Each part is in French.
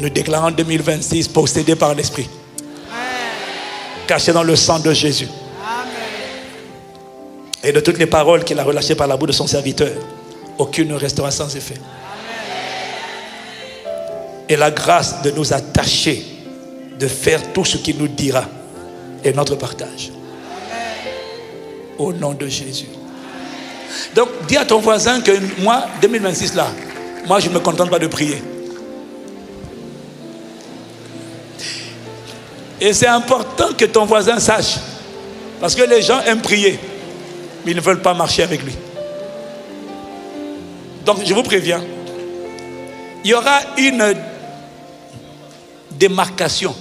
Nous déclarons 2026 possédé par l'Esprit. Caché dans le sang de Jésus. Et de toutes les paroles qu'il a relâchées par la bouche de son serviteur, aucune ne restera sans effet. Et la grâce de nous attacher, de faire tout ce qu'il nous dira, est notre partage. Au nom de Jésus. Donc, dis à ton voisin que moi, 2026 là, moi je ne me contente pas de prier. Et c'est important que ton voisin sache. Parce que les gens aiment prier, mais ils ne veulent pas marcher avec lui. Donc, je vous préviens, il y aura une démarcation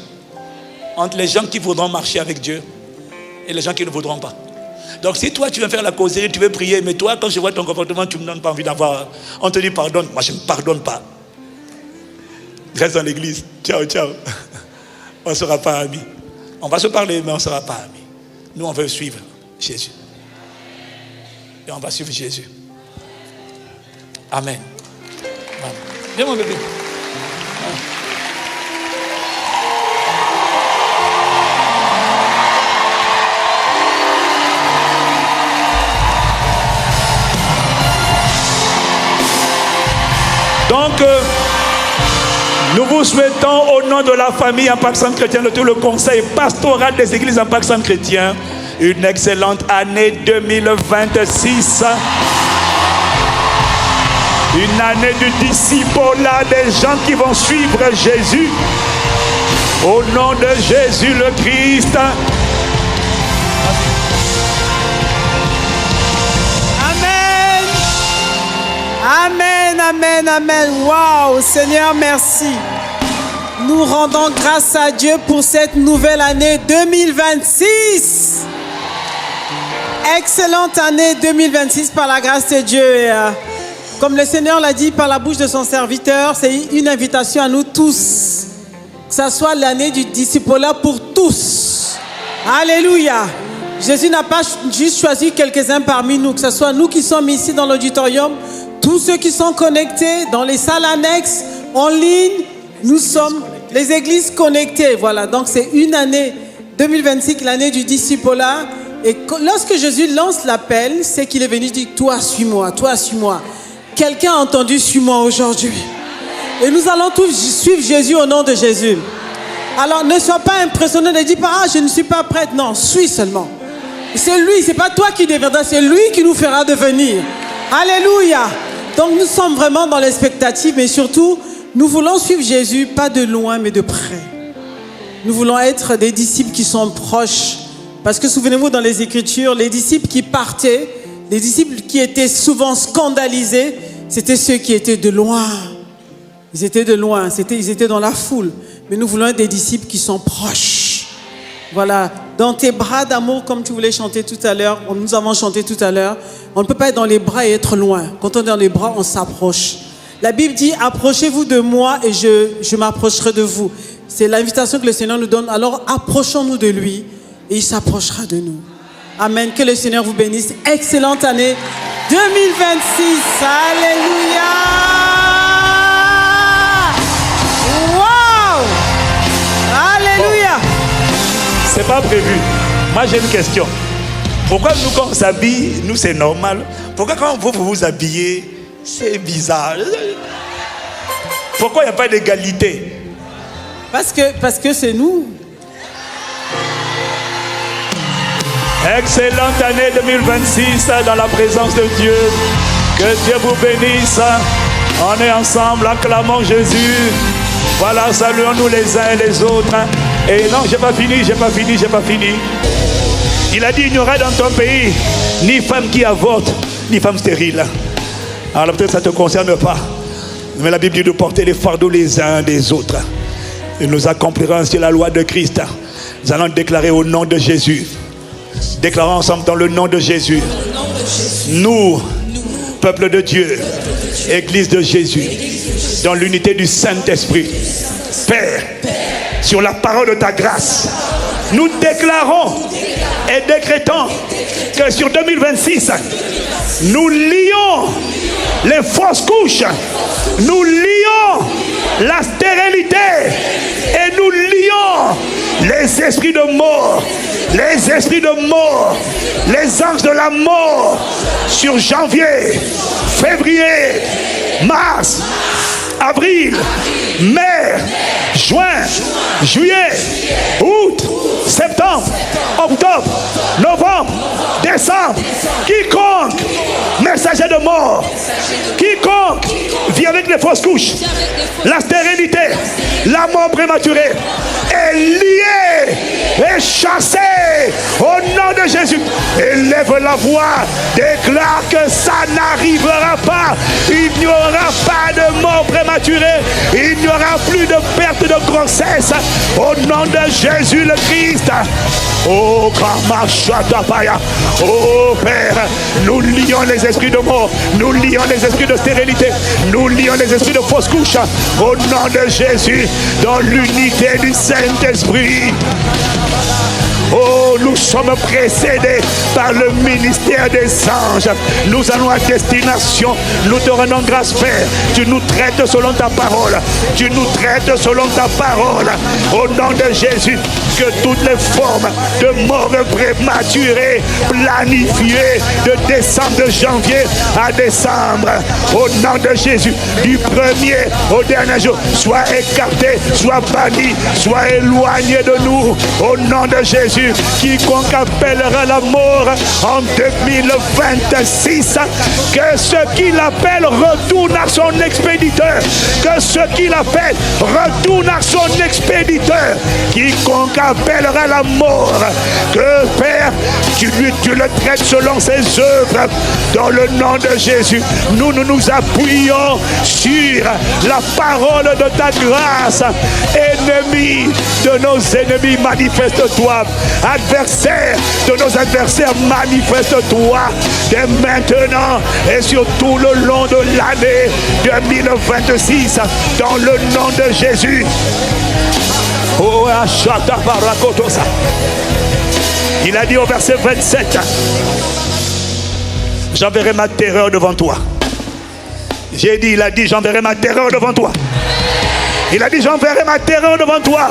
entre les gens qui voudront marcher avec Dieu et les gens qui ne voudront pas. Donc si toi tu veux faire la causerie, tu veux prier, mais toi quand je vois ton comportement, tu ne me donnes pas envie d'avoir, on te dit pardonne, moi je ne pardonne pas. Reste dans l'église, ciao ciao. On ne sera pas amis. On va se parler mais on ne sera pas amis. Nous on veut suivre Jésus. Et on va suivre Jésus. Amen. Amen. Viens mon bébé. Donc, nous vous souhaitons au nom de la famille Impact Centre Chrétien, de tout le conseil pastoral des églises Impact Centre Chrétien, une excellente année 2026. Une année du disciple-là, des gens qui vont suivre Jésus. Au nom de Jésus le Christ. Amen. Amen, amen, amen. Waouh, Seigneur, merci. Nous rendons grâce à Dieu pour cette nouvelle année 2026. Excellente année 2026 par la grâce de Dieu. Et, comme le Seigneur l'a dit par la bouche de son serviteur, c'est une invitation à nous tous. Que ce soit l'année du disciple-là pour tous. Alléluia. Jésus n'a pas juste choisi quelques-uns parmi nous, que ce soit nous qui sommes ici dans l'auditorium, tous ceux qui sont connectés dans les salles annexes, en ligne, nous sommes les églises connectées. Voilà, donc c'est une année 2026, l'année du disciple-là. Et lorsque Jésus lance l'appel, c'est qu'il est venu dire « Toi, suis-moi, toi, suis-moi ». Quelqu'un a entendu « Suis-moi » aujourd'hui. Et nous allons tous suivre Jésus au nom de Jésus. Alors ne sois pas impressionné, ne dis pas « Ah, je ne suis pas prête ». Non, suis seulement. C'est lui, c'est pas toi qui deviendras, c'est lui qui nous fera devenir. Alléluia. Donc nous sommes vraiment dans l'expectative, mais surtout, nous voulons suivre Jésus, pas de loin, mais de près. Nous voulons être des disciples qui sont proches. Parce que souvenez-vous, dans les Écritures, les disciples qui partaient, les disciples qui étaient souvent scandalisés, c'était ceux qui étaient de loin. Ils étaient de loin, ils étaient dans la foule. Mais nous voulons être des disciples qui sont proches. Voilà, dans tes bras d'amour, comme tu voulais chanter tout à l'heure, nous avons chanté tout à l'heure, on ne peut pas être dans les bras et être loin. Quand on est dans les bras, on s'approche. La Bible dit, approchez-vous de moi et je m'approcherai de vous. C'est l'invitation que le Seigneur nous donne. Alors approchons-nous de lui et il s'approchera de nous. Amen. Que le Seigneur vous bénisse. Excellente année 2026. Alléluia. Wow. Alléluia. C'est pas prévu. Moi j'ai une question. Pourquoi nous quand on s'habille, nous c'est normal. Pourquoi quand vous vous habillez, c'est bizarre? Pourquoi il n'y a pas d'égalité? Parce que c'est nous. Excellente année 2026 dans la présence de Dieu. Que Dieu vous bénisse. On est ensemble, acclamons Jésus. Voilà, saluons-nous les uns et les autres. Et non, j'ai pas fini. Il a dit, il n'y aura dans ton pays ni femme qui avorte, ni femme stérile. Alors peut-être ça ne te concerne pas. Mais la Bible dit de porter les fardeaux les uns des autres. Et nous accomplirons ainsi la loi de Christ. Nous allons déclarer au nom de Jésus. Déclarons ensemble dans le nom de Jésus. Nous, peuple de Dieu, Église de Jésus, dans l'unité du Saint-Esprit, Père, sur la parole de ta grâce, nous déclarons et décrétons que sur 2026, nous lions les fausses couches, nous lions la stérilité. Et nous lions les esprits de mort, les esprits de mort, les anges de la mort sur janvier, février, mars, avril, mai, juin, juillet, août, septembre, octobre, novembre, décembre. Quiconque messager de mort, quiconque vit avec les fausses couches, la stérilité, la mort prématurée, est lié et chassé au nom de Jésus. Élève la voix, déclare que ça n'arrivera pas. Il n'y aura pas de mort prématurée, il n'y aura plus de perte de grossesse au nom de Jésus le Christ. Oh, Kamachatapaya. Oh Père, nous lions les esprits de mort, nous lions les esprits de stérilité, nous lions les esprits de fausse couche au nom de Jésus, dans l'unité du Saint-Esprit. Oh, nous sommes précédés par le ministère des anges. Nous allons à destination. Nous te rendons grâce, Père. Tu nous traites selon ta parole. Tu nous traites selon ta parole. Au nom de Jésus, que toutes les formes de mort prématurée, planifiées de décembre, de janvier à décembre, au nom de Jésus, du premier au dernier jour, soient écartées, soient bannies, soient éloignées de nous. Au nom de Jésus. Quiconque appellera la mort en 2026, que ce qu'il appelle retourne à son expéditeur, que ce qu'il appelle retourne à son expéditeur. Quiconque appellera la mort, que Père, tu le traites selon ses œuvres, dans le nom de Jésus. Nous nous appuyons sur la parole de ta grâce. Ennemi de nos ennemis, manifeste-toi. Adversaire de nos adversaires, manifeste-toi dès maintenant et sur tout le long de l'année 2026 dans le nom de Jésus. Oh, il a dit au verset 27, j'enverrai ma terreur devant toi. J'ai dit, il a dit, j'enverrai ma terreur devant toi. Il a dit, j'enverrai ma terreur devant toi.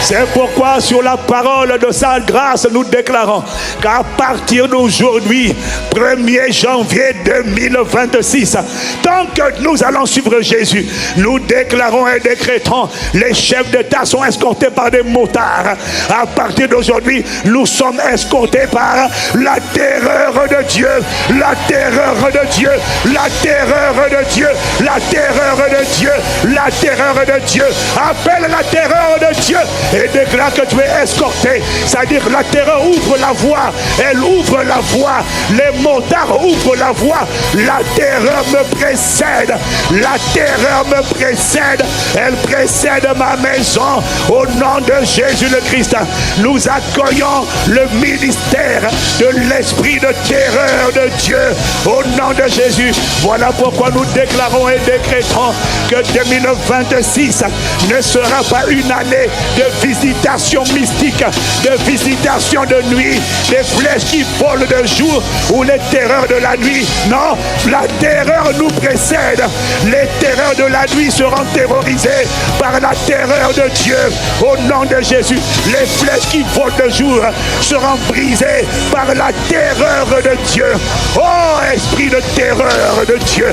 C'est pourquoi sur la parole de sa grâce, nous déclarons qu'à partir d'aujourd'hui, 1er janvier 2026, tant que nous allons suivre Jésus, nous déclarons et décrétons, les chefs d'État sont escortés par des motards. À partir d'aujourd'hui, nous sommes escortés par la terreur de Dieu, la terreur de Dieu, la terreur de Dieu, la terreur de Dieu, la terreur de Dieu. Appelle la terreur de Dieu et déclare que tu es escorté. C'est-à-dire la terreur ouvre la voie, elle ouvre la voie, les motards ouvrent la voie. La terreur me précède, la terreur me précède, elle précède ma maison. Au nom de Jésus le Christ, nous accueillons le ministère de l'esprit de terreur de Dieu. Au nom de Jésus, voilà pourquoi nous déclarons et décrétons que 2026 ne sera pas une année de visitation mystique, de visitation de nuit, des flèches qui volent de jour ou les terreurs de la nuit. Non, la terreur nous précède. Les terreurs de la nuit seront terrorisées par la terreur de Dieu. Au nom de Jésus, les flèches qui volent de jour seront brisées par la terreur de Dieu. Oh, esprit de terreur de Dieu,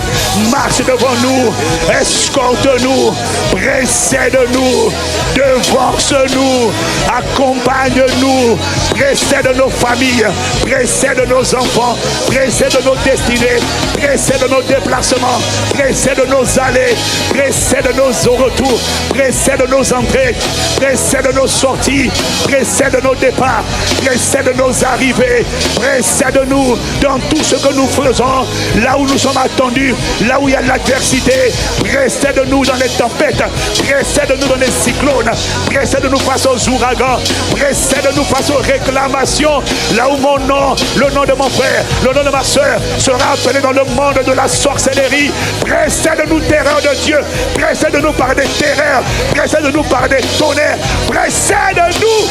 marche devant nous, escorte-nous, précède-nous, devance-nous, accompagne-nous, précède nos familles, précède nos enfants, précède nos destinées, précède nos déplacements, précède nos allées, précède nos retours, précède nos entrées, précède nos sorties, précède nos départs, précède nos arrivées, précède-nous dans tout ce que nous faisons, là où nous sommes attendus, là où il y a de l'adversité, précède-nous dans les tempêtes, précède-nous dans les cyclones, précède-nous face aux ouragans, précède-nous face aux réclamations, là où mon nom, le nom de mon frère, le nom de ma soeur sera appelé dans le monde de la sorcellerie. Précède-nous, terreur de Dieu, précède-nous par des terreurs, précède-nous par des tonnerres, précède-nous.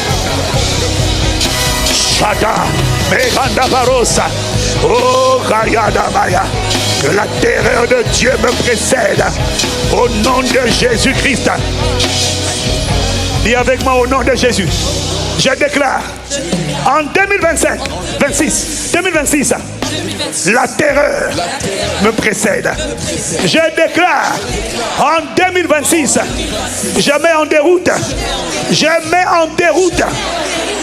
Shada, Meganda Barosa, oh Kayada Maya, que la terreur de Dieu me précède, au nom de Jésus-Christ. Dis avec moi au nom de Jésus. Je déclare en 2026, la terreur me précède. Je déclare en 2026, je mets en déroute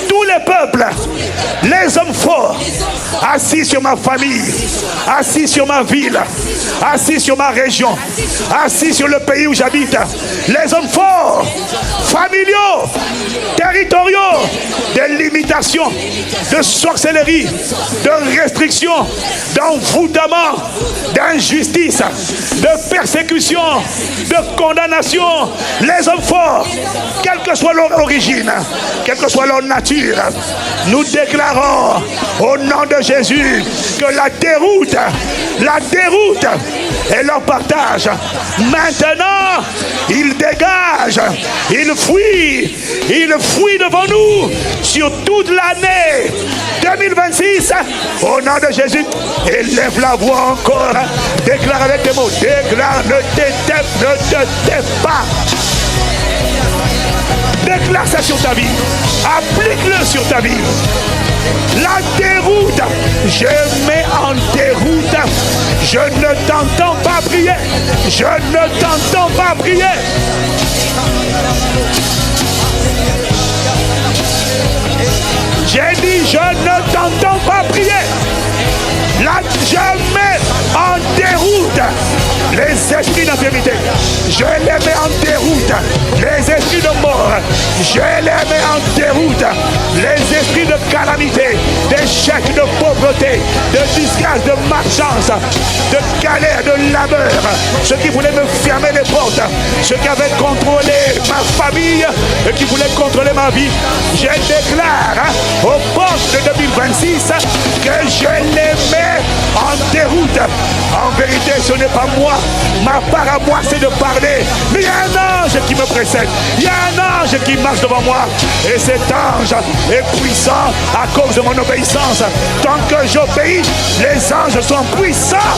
tous les peuples, les hommes forts, assis sur ma famille, assis sur ma ville, assis sur ma région, assis sur le pays où j'habite. Les hommes forts, familiaux, territoriaux, de limitations, de sorcellerie, de restrictions, d'envoûtement, d'injustice, de persécution, de condamnation. Les hommes forts, quelle que soit leur origine, quelle que soit leur nature, nous déclarons au nom de Jésus que la déroute est leur partage. Maintenant, ils dégagent, ils fuient devant nous sur toute l'année 2026 au nom de Jésus. Élève la voix encore, déclare avec tes mots, déclare, ne te tais pas. Déclare ça sur ta vie. Applique-le sur ta vie. La déroute, je mets en déroute. Je ne t'entends pas prier. Je ne t'entends pas prier. J'ai dit, je ne t'entends pas prier. Là, je mets en déroute les esprits d'infirmité. Je les mets en déroute. Les esprits de mort. Je les mets en déroute. Les esprits de calamité, d'échec, de pauvreté, de disgrâce, de malchance, de galère, de labeur. Ceux qui voulaient me fermer les portes. Ceux qui avaient contrôlé ma famille et qui voulaient contrôler ma vie. Je déclare aux portes de 2026 que je les mets en déroute. En vérité, ce n'est pas moi. Ma part à moi, c'est de parler. Mais il y a un ange qui me précède. Il y a un ange qui marche devant moi. Et cet ange est puissant à cause de mon obéissance. Tant que j'obéis, les anges sont puissants.